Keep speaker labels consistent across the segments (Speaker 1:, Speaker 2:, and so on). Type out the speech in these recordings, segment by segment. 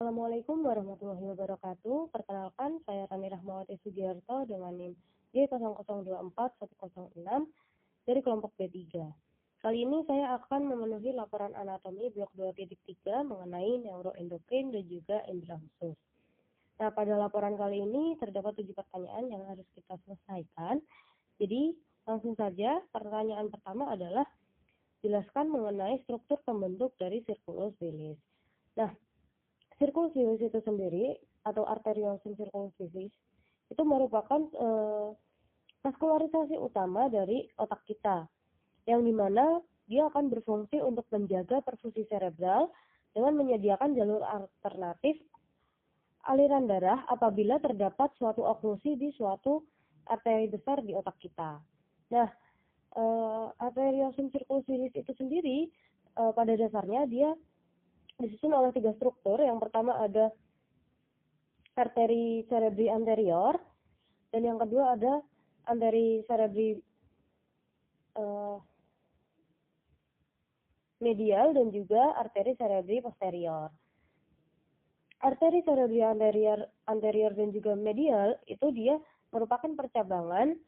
Speaker 1: Assalamualaikum warahmatullahi wabarakatuh. Perkenalkan, saya Rani Rahmawati Sugiarto dengan NIM J0024106 dari kelompok B3. Kali ini saya akan memenuhi laporan anatomi blok 2.3 mengenai neuroendokrin dan juga indera khusus. Nah, pada laporan kali ini terdapat 7 pertanyaan yang harus kita selesaikan. Jadi, langsung saja pertanyaan pertama adalah jelaskan mengenai struktur pembentuk dari sirkulus wilis. Nah, sirkulus wilis itu sendiri atau arteriosum sirculus wilis itu merupakan vaskularisasi utama dari otak kita, yang dimana dia akan berfungsi untuk menjaga perfusi cerebral dengan menyediakan jalur alternatif aliran darah apabila terdapat suatu oklusi di suatu arteri besar di otak kita. Nah, arteriosum sirculus wilis itu sendiri pada dasarnya dia disusun oleh 3 struktur. Yang pertama ada arteri cerebri anterior, dan yang kedua ada arteri cerebri medial dan juga arteri cerebri posterior. Arteri cerebri anterior dan juga medial itu dia merupakan percabangan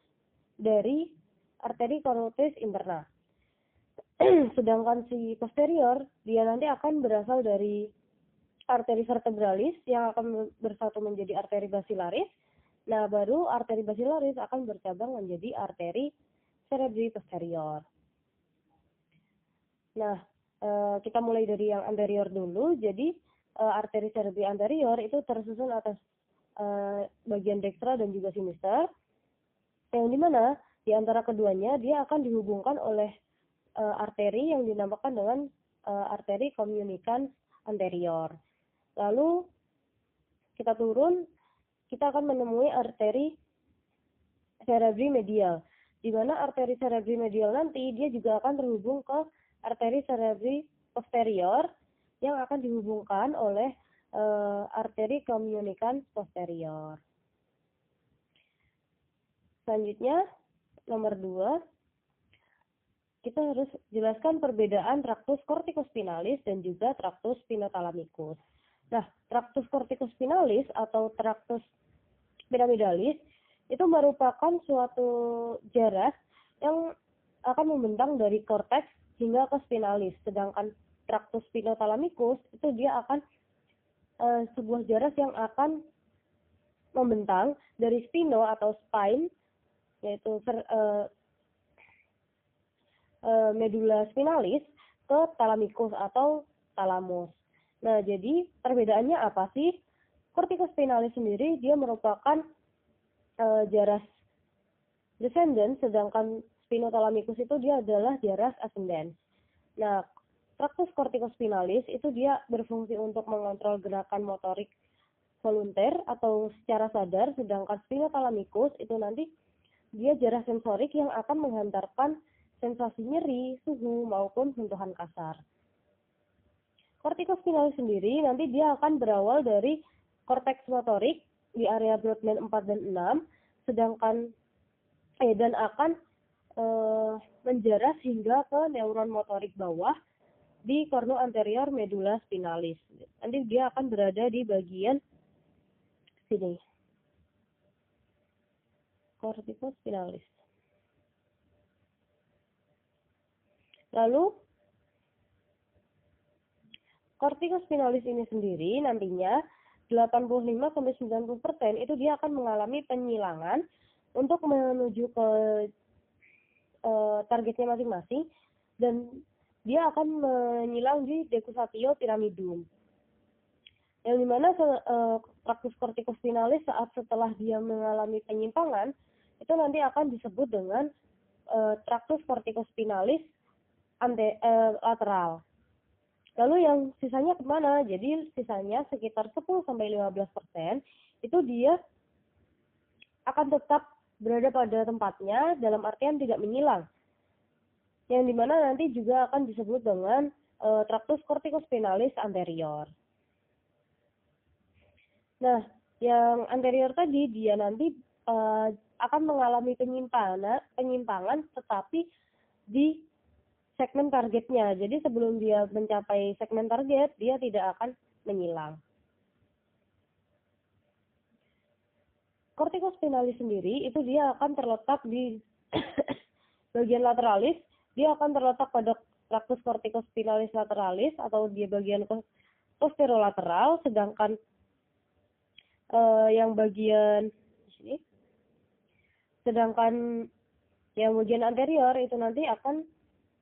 Speaker 1: dari arteri carotis interna. Sedangkan si posterior dia nanti akan berasal dari arteri vertebralis yang akan bersatu menjadi arteri basilaris. Nah, baru arteri basilaris akan bercabang menjadi arteri cerebri posterior. Nah, kita mulai dari yang anterior dulu. Jadi arteri cerebri anterior itu tersusun atas bagian dekstra dan juga sinister, yang dimana di antara keduanya dia akan dihubungkan oleh arteri yang dinamakan dengan arteri komunikan anterior. Lalu kita turun, kita akan menemui arteri cerebri medial, di mana arteri cerebri medial nanti dia juga akan terhubung ke arteri cerebri posterior yang akan dihubungkan oleh arteri komunikan posterior. Selanjutnya, nomor 2, kita harus jelaskan perbedaan traktus kortikospinalis dan juga traktus spinothalamikus. Nah, traktus kortikospinalis atau traktus piramidalis itu merupakan suatu jaras yang akan membentang dari korteks hingga ke spinalis. Sedangkan traktus spinothalamikus itu dia akan sebuah jaras yang akan membentang dari spino atau spine, yaitu medula spinalis ke thalamikus atau thalamus. Nah, jadi perbedaannya apa sih? Kortikospinalis sendiri dia merupakan jaras descendens, sedangkan spinothalamikus itu dia adalah jaras ascendens. Nah, traktus kortikospinalis itu dia berfungsi untuk mengontrol gerakan motorik volunter atau secara sadar, sedangkan spinothalamikus itu nanti dia jaras sensorik yang akan menghantarkan sensasi nyeri, suhu, maupun sentuhan kasar. Kortikospinalis sendiri nanti dia akan berawal dari korteks motorik di area Brodmann 4 dan 6, sedangkan dan akan menjaras hingga ke neuron motorik bawah di kornu anterior medula spinalis. Nanti dia akan berada di bagian sini. Kortikospinalis. Lalu kortikospinalis ini sendiri nantinya 85-90% itu dia akan mengalami penyilangan untuk menuju ke targetnya masing-masing, dan dia akan menyilang di decussatio pyramidum. Yang dimana traktus kortikospinalis setelah dia mengalami penyimpangan itu nanti akan disebut dengan traktus kortikospinalis lateral. Lalu yang sisanya kemana? Jadi sisanya sekitar 10-15% itu dia akan tetap berada pada tempatnya, dalam artian tidak menyilang. Yang dimana nanti juga akan disebut dengan traktus kortikospinalis anterior. Nah, yang anterior tadi dia nanti akan mengalami penyimpangan tetapi di segmen targetnya. Jadi sebelum dia mencapai segmen target, dia tidak akan menyilang. corticospinalis sendiri itu dia akan terletak di bagian lateralis, dia akan terletak pada tractus corticospinalis lateralis atau di bagian posterolateral, sedangkan yang bagian sini, sedangkan yang bagian anterior itu nanti akan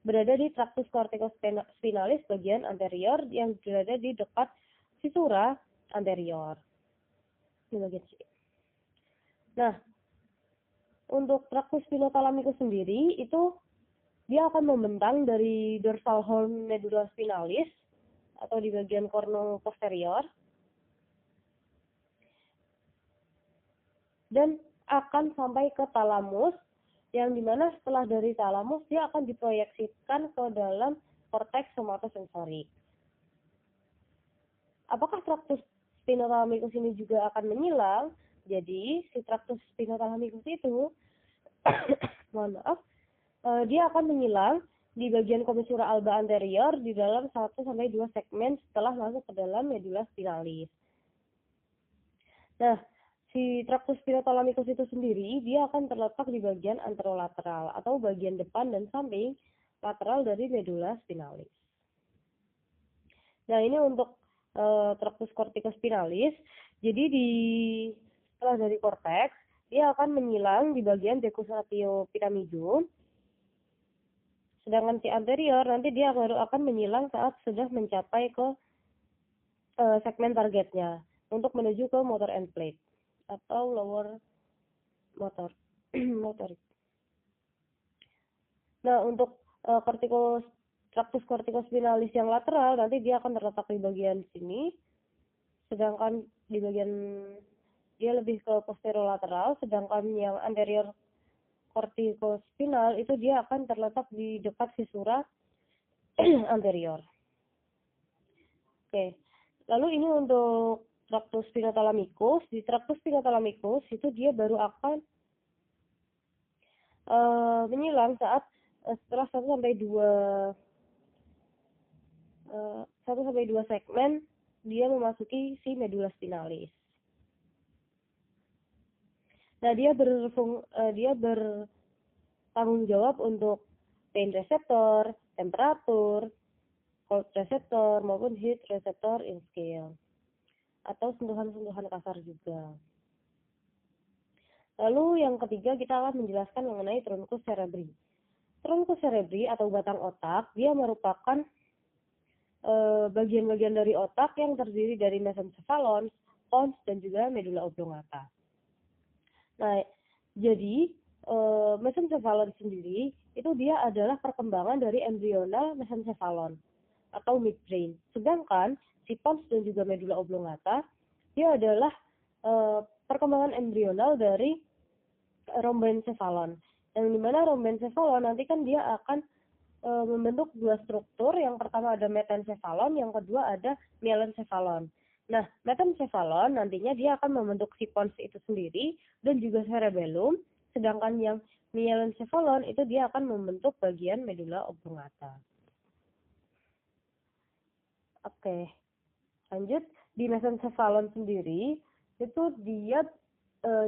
Speaker 1: berada di tractus corticospinalis bagian anterior yang berada di dekat fisura anterior. Di bagian sini. Nah, untuk tractus spinothalamicus sendiri itu dia akan membentang dari dorsal horn medulla spinalis atau di bagian cornu posterior dan akan sampai ke talamus, yang dimana setelah dari talamus dia akan diproyeksikan ke dalam korteks somatosensorik. Apakah tractus spinothalamicus ini juga akan menyilang? Jadi si tractus spinothalamicus itu mohon maaf, dia akan menyilang di bagian commissura alba anterior di dalam 1-2 segmen setelah masuk ke dalam medulla spinalis. Nah, si tractus spinothalamicus itu sendiri dia akan terletak di bagian anterolateral atau bagian depan dan samping lateral dari medulla spinalis. Nah, ini untuk tractus corticospinalis. Jadi setelah dari korteks, dia akan menyilang di bagian decussatio pyramidum. Sedangkan si anterior nanti dia baru akan menyilang saat sudah mencapai ke segmen targetnya untuk menuju ke motor end plate atau lower motorik. Nah, untuk tractus corticospinalis yang lateral nanti dia akan terletak di bagian sini, sedangkan di bagian dia lebih ke posterolateral, sedangkan yang anterior corticospinal itu dia akan terletak di dekat fisura anterior. Oke. Lalu ini untuk tractus spinothalamicus. Di tractus spinothalamicus itu dia baru akan menyilang saat setelah 1-2 segmen dia memasuki si medulla spinalis. Nah, dia bertanggung jawab untuk pain receptor, temperatur, cold receptor maupun heat receptor in scale atau sentuhan-sentuhan kasar juga. Lalu yang ketiga kita akan menjelaskan mengenai truncus cerebri. Truncus cerebri atau batang otak dia merupakan bagian-bagian dari otak yang terdiri dari mesencephalon, pons dan juga medulla oblongata. Nah, jadi mesencephalon sendiri itu dia adalah perkembangan dari embryonal mesencephalon atau midbrain. Sedangkan si pons dan juga medulla oblongata dia adalah perkembangan embrional dari rhombencephalon. Yang dimana rhombencephalon nanti kan dia akan membentuk dua struktur. Yang pertama ada metencephalon, yang kedua ada myelencephalon. Nah, metencephalon nantinya dia akan membentuk si pons itu sendiri dan juga cerebellum, sedangkan yang myelencephalon itu dia akan membentuk bagian medulla oblongata. Oke, lanjut. Di mesencephalon sendiri itu dia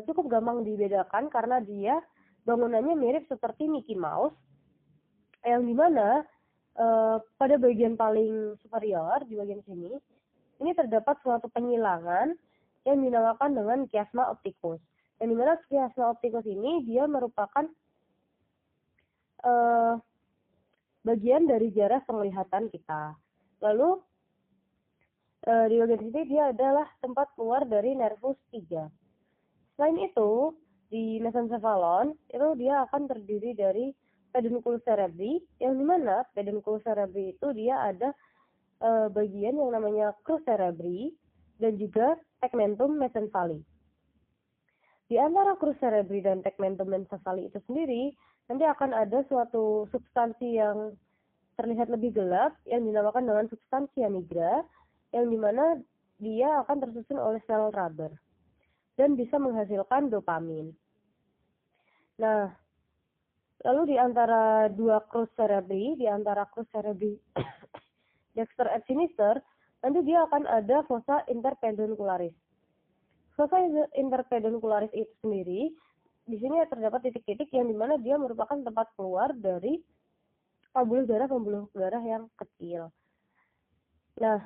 Speaker 1: cukup gampang dibedakan karena dia bangunannya mirip seperti Mickey Mouse, yang dimana pada bagian paling superior di bagian sini ini terdapat suatu penyilangan yang dinamakan dengan chiasma opticus. Yang dimana chiasma opticus ini dia merupakan bagian dari jarak penglihatan kita. Lalu di bagian sini dia adalah tempat keluar dari nervus 3. Selain itu, di mesencephalon itu dia akan terdiri dari pedunculus cerebri, yang dimana pedunculus cerebri itu dia ada bagian yang namanya crus cerebri dan juga tegmentum mesencephali. Di antara crus cerebri dan tegmentum mesencephali itu sendiri, nanti akan ada suatu substansi yang terlihat lebih gelap yang dinamakan dengan substansia nigra, yang dimana dia akan tersusun oleh sel rubber dan bisa menghasilkan dopamin. Nah, lalu di antara dua crus cerebri, dexter et sinister, nanti dia akan ada fossa interpeduncularis. Fossa interpeduncularis itu sendiri, di sini terdapat titik-titik yang dimana dia merupakan tempat keluar dari pembuluh darah yang kecil. Nah,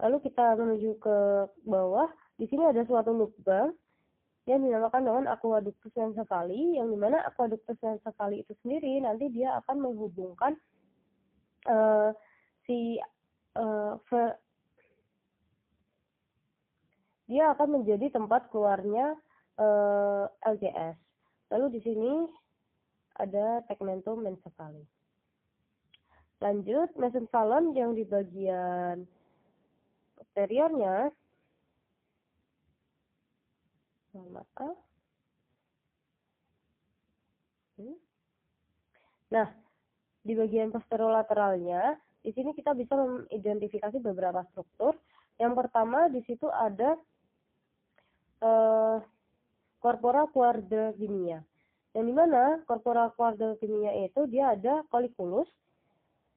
Speaker 1: lalu kita menuju ke bawah. Di sini ada suatu lubang yang dinamakan dengan aqueductus mesencephaly, yang dimana aqueductus mesencephaly itu sendiri nanti dia akan menghubungkan dia akan menjadi tempat keluarnya LCS. Lalu di sini ada tegmentum mesencephaly. Lanjut, mesencephalon yang di bagian posteriornya, nah, di bagian posterolateralnya, di sini kita bisa mengidentifikasi beberapa struktur. Yang pertama, di situ ada corpora quadrigemia. Yang dimana corpora quadrigemia itu dia ada colliculus.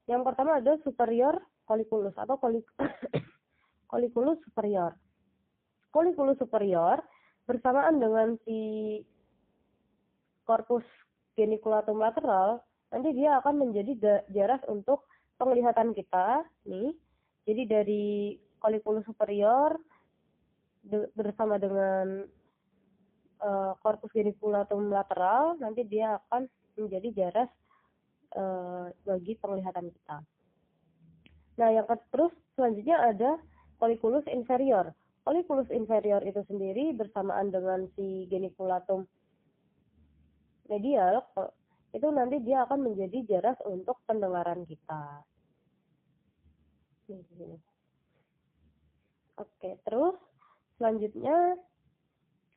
Speaker 1: Yang pertama ada superior colliculus atau colliculus superior. Colliculus superior bersamaan dengan si corpus geniculatum lateral, nanti dia akan menjadi jaras untuk penglihatan kita nih. Jadi dari colliculus superior bersama dengan corpus geniculatum lateral, nanti dia akan menjadi jaras bagi penglihatan kita. Nah, yang terus selanjutnya ada colliculus inferior. Colliculus inferior itu sendiri bersamaan dengan si geniculatum medial, itu nanti dia akan menjadi jaras untuk pendengaran kita. Oke, terus selanjutnya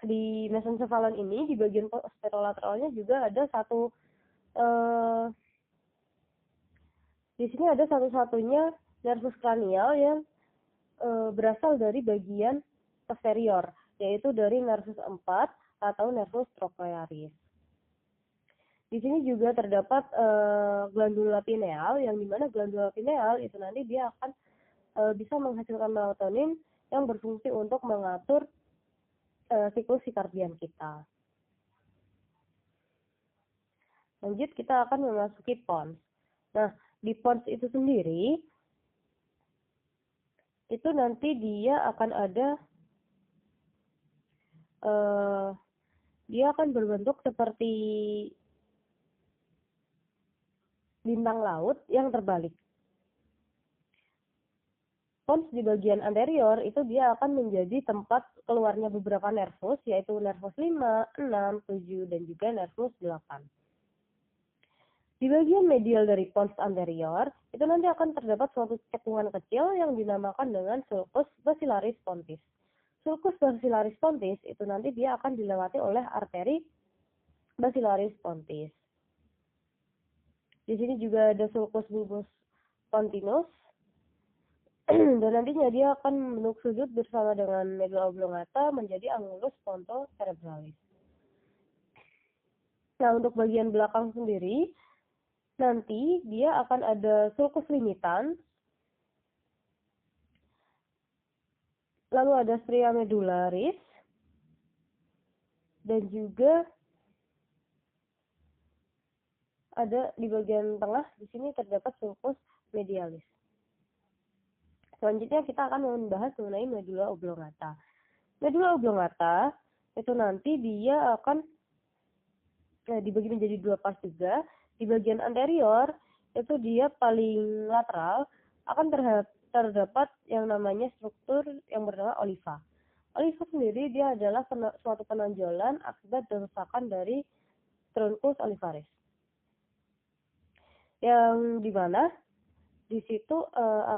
Speaker 1: di mesencephalon ini di bagian posterolateralnya juga ada satu di sini ada satu-satunya nervus cranial yang berasal dari bagian posterior, yaitu dari nervus 4 atau nervus trochlearis. Di sini juga terdapat glandula pineal, yang dimana glandula pineal itu nanti dia akan bisa menghasilkan melatonin yang berfungsi untuk mengatur siklus sikardian kita. Lanjut, kita akan memasuki pons. Nah, di pons itu sendiri, itu nanti dia akan ada, dia akan berbentuk seperti bintang laut yang terbalik. Pons di bagian anterior itu dia akan menjadi tempat keluarnya beberapa nervus, yaitu nervus 5, 6, 7, dan juga nervus 8. Di bagian medial dari pons anterior, itu nanti akan terdapat suatu cekungan kecil yang dinamakan dengan sulcus basilaris pontis. Sulcus basilaris pontis itu nanti dia akan dilewati oleh arteri basilaris pontis. Di sini juga ada sulcus bulbus pontinus, dan nantinya dia akan membentuk sudut bersama dengan medulla oblongata menjadi angulus pontocerebralis. Nah, untuk bagian belakang sendiri, nanti dia akan ada sulcus limitan, lalu ada stria medullaris, dan juga ada di bagian tengah, di sini terdapat sulcus medialis. Selanjutnya kita akan membahas mengenai medulla oblongata. Medulla oblongata itu nanti dia akan dibagi menjadi dua pas juga. Di bagian anterior itu dia paling lateral akan terdapat yang namanya struktur yang bernama oliva. Oliva sendiri dia adalah suatu penonjolan akibat kerusakan dari truncus olivaris. Yang dimana di situ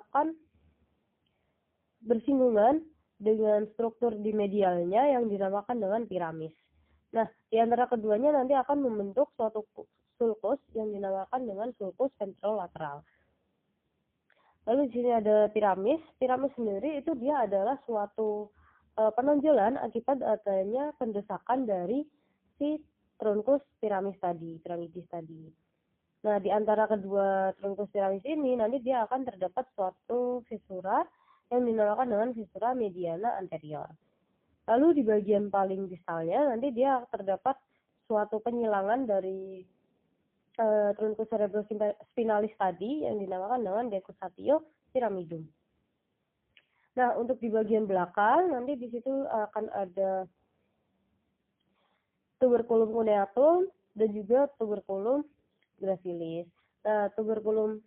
Speaker 1: akan bersinggungan dengan struktur di medialnya yang dinamakan dengan piramis. Nah, di antara keduanya nanti akan membentuk suatu sulcus yang dinamakan dengan sulcus ventrolateral. Lalu di sini ada piramis. Piramis sendiri itu dia adalah suatu penonjolan akibat adanya pendesakan dari si truncus piramidis tadi. Nah, di antara kedua truncus piramidis ini nanti dia akan terdapat suatu fissura yang dinamakan dengan fissura mediana anterior. Lalu di bagian paling distalnya nanti dia terdapat suatu penyilangan dari trunkus cerebrospinalis tadi yang dinamakan dengan decussatio pyramidum. Nah, untuk di bagian belakang nanti di situ akan ada tuberculum cuneatum dan juga tuberculum gracilis. Nah, tuberculum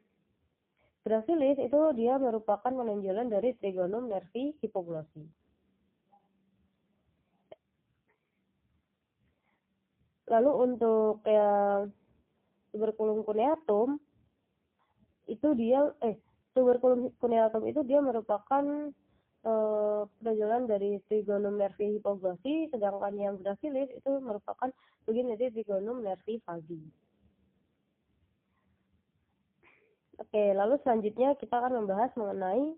Speaker 1: gracilis itu dia merupakan menonjolan dari trigonum nervi hipoglossi. Lalu untuk yang tuberculum cuneatum itu dia tuberculum cuneatum itu dia merupakan penonjolan dari trigonum nervi hipoglossi, sedangkan yang gracilis itu merupakan bagian dari trigonum nervi vagi. Oke, lalu selanjutnya kita akan membahas mengenai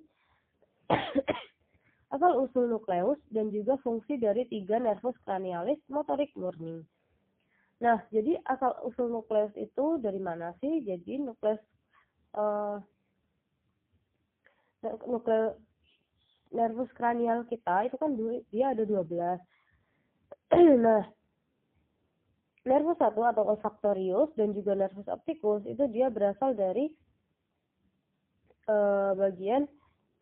Speaker 1: asal-usul nukleus dan juga fungsi dari 3 nervus cranialis motorik murni. Nah, jadi asal-usul nukleus itu dari mana sih? Jadi nukleus nervus kranial kita itu kan dia ada 12. Nah, nervus 1 atau olfactorius dan juga nervus opticus itu dia berasal dari bagian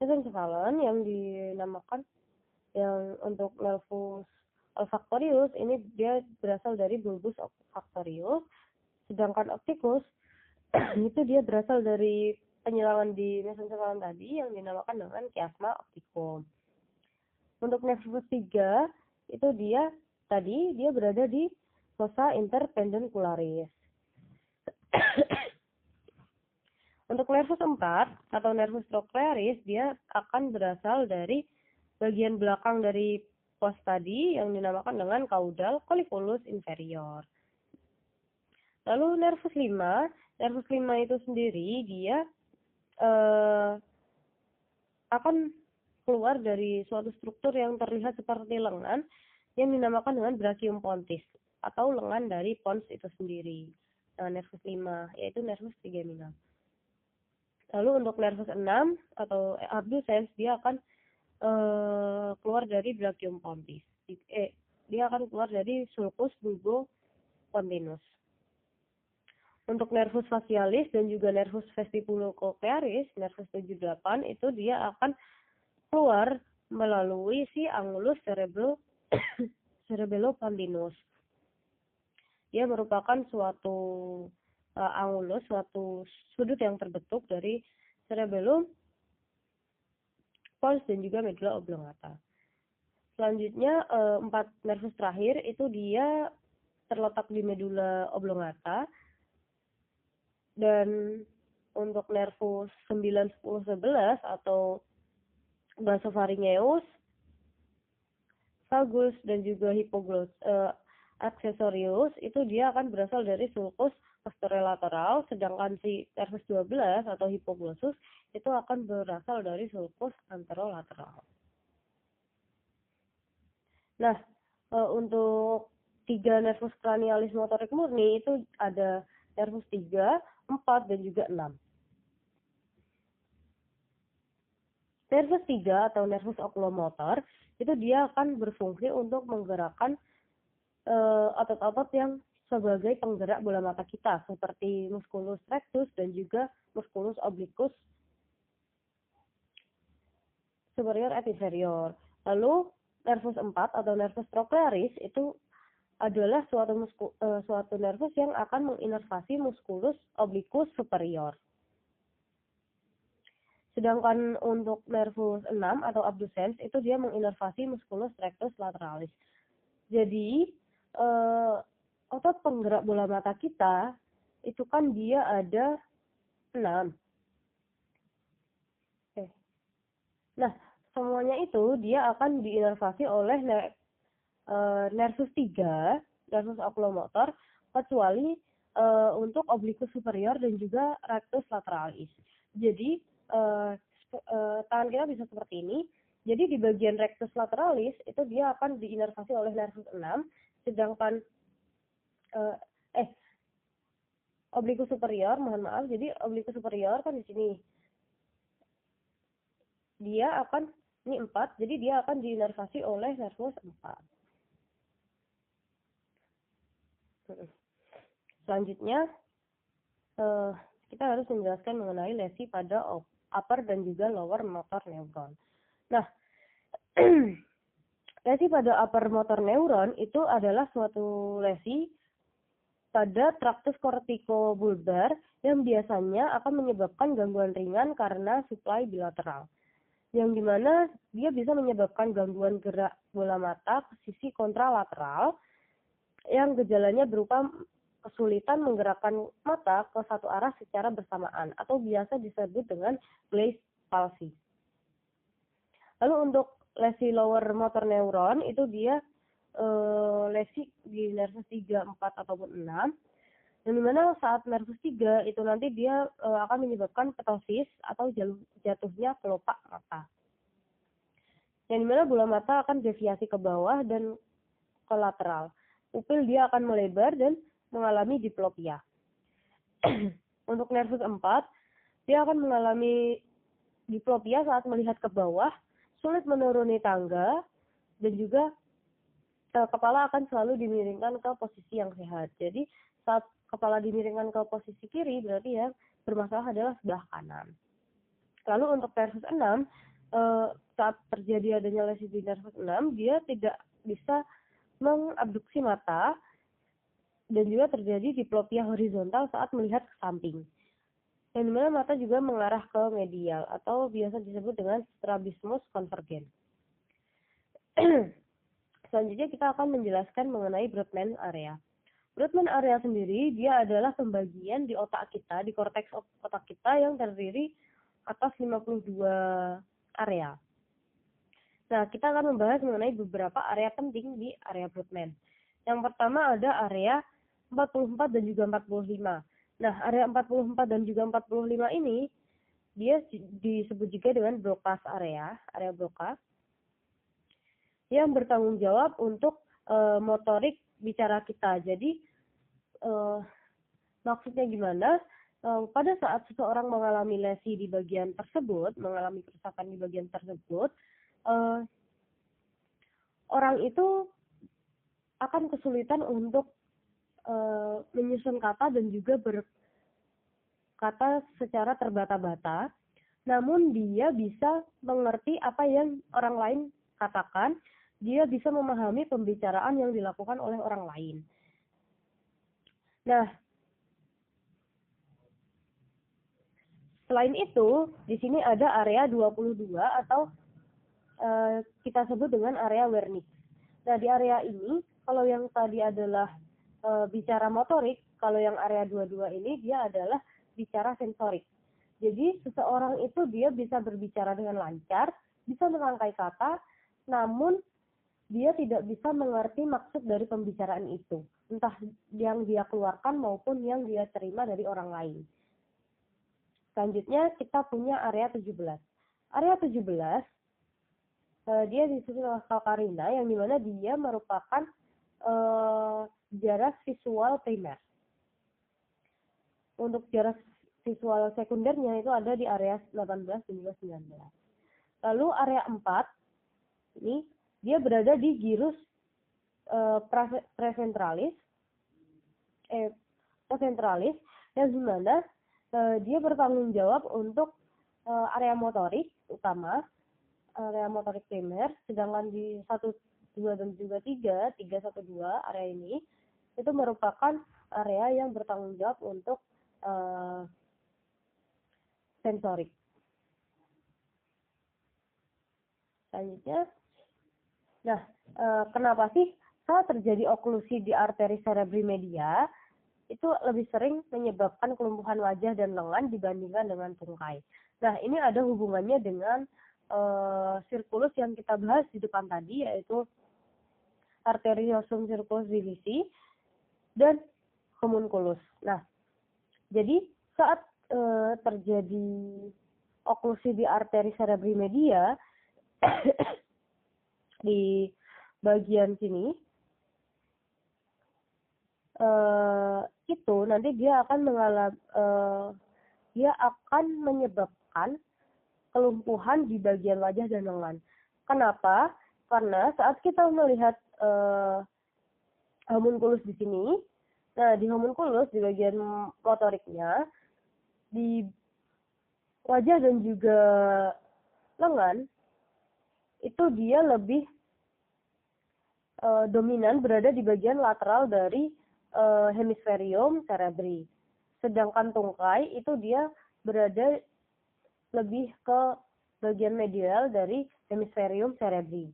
Speaker 1: mesencephalon yang dinamakan yang untuk nervus olfactorius ini dia berasal dari bulbus olfactorius, sedangkan opticus itu dia berasal dari penyilangan di mesencephalon tadi yang dinamakan dengan chiasma opticum. Untuk nervus 3 itu dia berada di fossa interpendicularis. Untuk nervus 4 atau nervus trochlearis dia akan berasal dari bagian belakang dari pos tadi yang dinamakan dengan caudal colliculus inferior. Lalu nervus 5 itu sendiri dia akan keluar dari suatu struktur yang terlihat seperti lengan yang dinamakan dengan brachium pontis atau lengan dari pons itu sendiri. Nah, nervus 5 yaitu nervus trigeminal. Lalu untuk nervus 6 atau abducens dia akan keluar dari brachium pontis. Dia akan keluar dari sulcus bulbopontinus. Untuk nervus facialis dan juga nervus vestibulocochlearis, nervus 78 itu dia akan keluar melalui si angulus cerebellopontinus. Dia merupakan suatu angulus, suatu sudut yang terbentuk dari cerebellum, pons dan juga medula oblongata. Selanjutnya 4 nervus terakhir itu dia terletak di medula oblongata, dan untuk nervus 9, 10, 11 atau basopharyngeus, valgus dan juga accessorius itu dia akan berasal dari sulcus posterolateral, sedangkan si nervus 12 atau hipoglossus itu akan berasal dari sulcus anterolateral. Nah, untuk 3 nervus cranialis motorik murni itu ada nervus 3, 4 dan juga 6. Nervus 3 atau nervus oculomotor itu dia akan berfungsi untuk menggerakkan otot-otot yang sebagai penggerak bola mata kita seperti musculus rectus dan juga musculus obliquus superior et inferior. Lalu nervus 4 atau nervus trochlearis itu adalah suatu nervus yang akan menginervasi musculus obliquus superior. Sedangkan untuk nervus 6 atau abducens itu dia menginervasi musculus rectus lateralis. Jadi otot penggerak bola mata kita itu kan dia ada 6. Nah, semuanya itu dia akan diinervasi oleh nervus 3, nervus oculomotor, kecuali untuk obliquus superior dan juga rectus lateralis. Jadi tangan kita bisa seperti ini. Jadi di bagian rectus lateralis itu dia akan diinervasi oleh nervus 6, sedangkan obliquus superior, mohon maaf. Jadi obliquus superior kan di sini. Dia akan Ini 4, jadi dia akan diinervasi oleh nervus 4. Selanjutnya, kita harus menjelaskan mengenai lesi pada upper dan juga lower motor neuron. Nah, lesi pada upper motor neuron itu adalah suatu lesi pada traktus kortikobulbar yang biasanya akan menyebabkan gangguan ringan karena suplai bilateral. Yang dimana dia bisa menyebabkan gangguan gerak bola mata ke sisi kontralateral yang gejalanya berupa kesulitan menggerakkan mata ke satu arah secara bersamaan atau biasa disebut dengan glazed palsy. Lalu untuk lesi lower motor neuron itu dia lesi di nervus 3, 4 ataupun 6. Dan dimana saat nervus 3 itu nanti dia akan menyebabkan ptosis atau jatuhnya kelopak mata. Yang dimana bola mata akan deviasi ke bawah dan ke lateral. Pupil dia akan melebar dan mengalami diplopia. Untuk nervus 4, dia akan mengalami diplopia saat melihat ke bawah, sulit menuruni tangga, dan juga kepala akan selalu dimiringkan ke posisi yang sehat. Jadi saat kepala dimiringkan ke posisi kiri, berarti yang bermasalah adalah sebelah kanan. Lalu untuk nervus 6, saat terjadi adanya lesi di nervus 6, dia tidak bisa mengabduksi mata dan juga terjadi diplopia horizontal saat melihat ke samping. Yang dimana mata juga mengarah ke medial atau biasa disebut dengan strabismus konvergen. Selanjutnya kita akan menjelaskan mengenai Brodmann area. Brodmann area sendiri dia adalah pembagian di otak kita, di korteks otak kita yang terdiri atas 52 area. Nah, kita akan membahas mengenai beberapa area penting di area Brodmann. Yang pertama ada area 44 dan juga 45. Nah, area 44 dan juga 45 ini dia disebut juga dengan Broca's area Broca, yang bertanggung jawab untuk motorik bicara kita. Jadi maksudnya gimana? Pada saat seseorang mengalami lesi di bagian tersebut, mengalami kerusakan di bagian tersebut, orang itu akan kesulitan untuk menyusun kata dan juga berkata secara terbata-bata, namun dia bisa mengerti apa yang orang lain katakan, dia bisa memahami pembicaraan yang dilakukan oleh orang lain. Nah, selain itu, di sini ada area 22 atau kita sebut dengan area Wernicke. Nah, di area ini, kalau yang tadi adalah bicara motorik, kalau yang area 22 ini dia adalah bicara sensorik. Jadi seseorang itu dia bisa berbicara dengan lancar, bisa merangkai kata, namun dia tidak bisa mengerti maksud dari pembicaraan itu, entah yang dia keluarkan maupun yang dia terima dari orang lain. Selanjutnya kita punya area 17. Area 17 dia disebut oleh Kalkarina, yang dimana dia merupakan jarak visual primer. Untuk jarak visual sekundernya itu ada di area 18 dan juga 19. Lalu area 4 ini dia berada di gyrus preventralis yang dimana dia bertanggung jawab untuk area motorik utama, area motorik primer, sedangkan di 1, 2 dan juga 3, 1, 2 area ini itu merupakan area yang bertanggung jawab untuk sensorik. Selanjutnya, nah, kenapa sih saat terjadi oklusi di arteri cerebri media itu lebih sering menyebabkan kelumpuhan wajah dan lengan dibandingkan dengan tungkai? Nah, ini ada hubungannya dengan sirkulus yang kita bahas di depan tadi, yaitu arteriosum circulus divisi dan homunculus. Nah, jadi saat terjadi oklusi di arteri cerebri media di bagian sini, itu nanti dia akan menyebabkan kelumpuhan di bagian wajah dan lengan. Kenapa? Karena saat kita melihat homunculus di sini, nah di homunculus di bagian motoriknya, di wajah dan juga lengan, itu dia lebih dominan berada di bagian lateral dari hemisferium cerebri. Sedangkan tungkai itu dia berada lebih ke bagian medial dari hemisferium cerebri.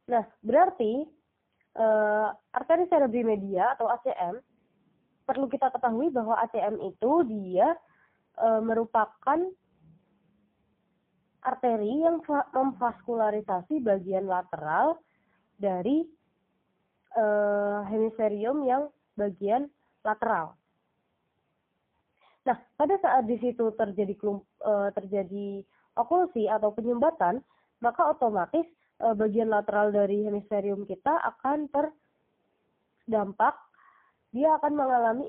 Speaker 1: Nah, berarti arteri cerebri media atau ACM, perlu kita ketahui bahwa ACM itu dia merupakan arteri yang memvaskularisasi bagian lateral dari hemisferium yang bagian lateral. Nah, pada saat di situ terjadi oklusi atau penyumbatan, maka otomatis bagian lateral dari hemisferium kita akan terdampak. Dia akan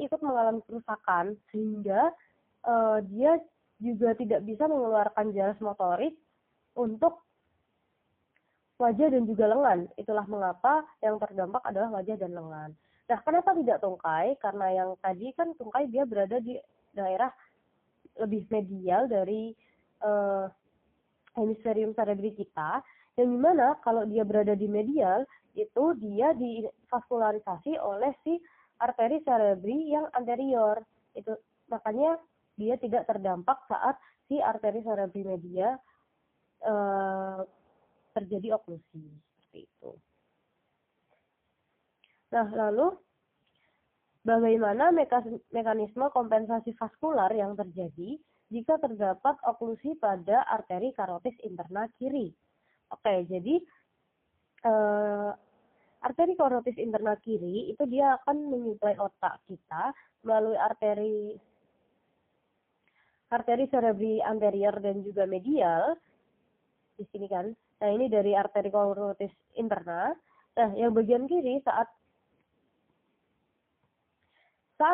Speaker 1: ikut mengalami kerusakan, sehingga dia juga tidak bisa mengeluarkan jelas motorik untuk wajah dan juga lengan. Itulah mengapa yang terdampak adalah wajah dan lengan. Nah, kenapa tidak tungkai? Karena yang tadi kan tungkai dia berada di daerah lebih medial dari hemisferium cerebri kita, yang dimana kalau dia berada di medial, itu dia divaskularisasi oleh si arteri cerebri yang anterior. Itu makanya dia tidak terdampak saat si arteri cerebri media terjadi oklusi seperti itu. Nah, lalu bagaimana mekanisme kompensasi vaskular yang terjadi jika terdapat oklusi pada arteri karotis interna kiri? Oke, jadi arteri karotis interna kiri itu dia akan menyuplai otak kita melalui arteri cerebri anterior dan juga medial di sini kan. Nah, ini dari arteri karotis interna. Nah, yang bagian kiri saat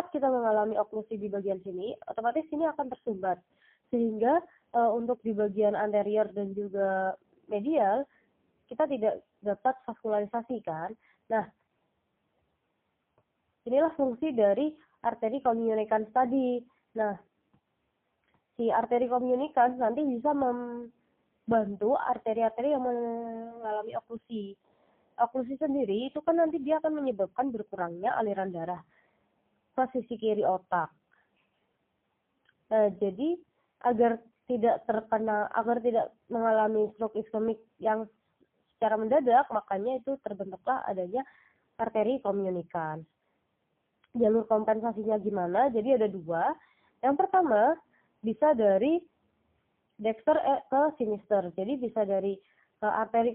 Speaker 1: kita mengalami oklusi di bagian sini, otomatis ini akan tersumbat. Sehingga untuk di bagian anterior dan juga medial, kita tidak dapat vaskularisasi kan. Nah, inilah fungsi dari arteri communicans tadi. Nah, si arteri communicans nanti bisa membantu arteri-arteri yang mengalami oklusi. Oklusi sendiri itu kan nanti dia akan menyebabkan berkurangnya aliran darah ke sisi kiri otak. Nah, jadi agar tidak mengalami stroke iskemik yang secara mendadak, makanya itu terbentuklah adanya arteri communicans. Jalur kompensasinya gimana? Jadi ada dua. Yang pertama bisa dari dexter ke sinister. Jadi bisa dari arteri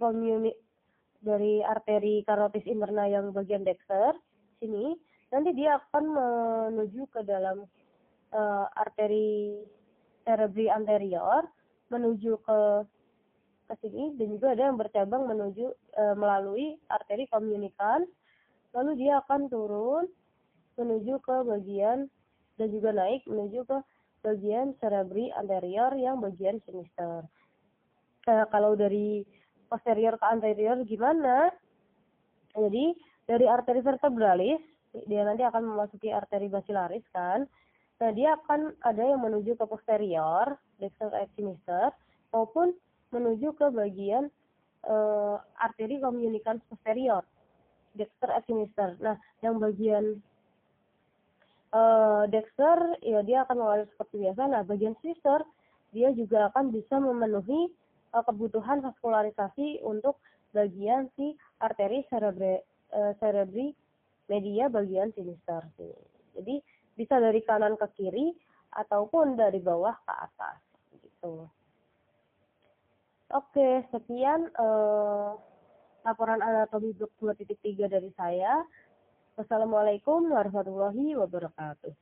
Speaker 1: karotis interna yang bagian dexter sini, nanti dia akan menuju ke dalam arteri cerebri anterior, menuju ke sini, dan juga ada yang bercabang menuju melalui arteri communicans, lalu dia akan turun menuju ke bagian dan juga naik menuju ke bagian cerebri anterior yang bagian sinister. Kalau dari posterior ke anterior gimana? Jadi dari arteri vertebralis dia nanti akan memasuki arteri basilaris kan. Nah, dia akan ada yang menuju ke posterior, dexter ke sinister, maupun menuju ke bagian arteri communicans posterior, dexter ke sinister. Nah, yang bagian dexter ya dia akan mengalir seperti biasa. Nah, bagian sinister dia juga akan bisa memenuhi kebutuhan vaskularisasi untuk bagian si arteri cerebri media bagian sinister. Jadi bisa dari kanan ke kiri ataupun dari bawah ke atas gitu. Oke, sekian laporan anatomi blok 2.3 dari saya. Wassalamualaikum warahmatullahi wabarakatuh.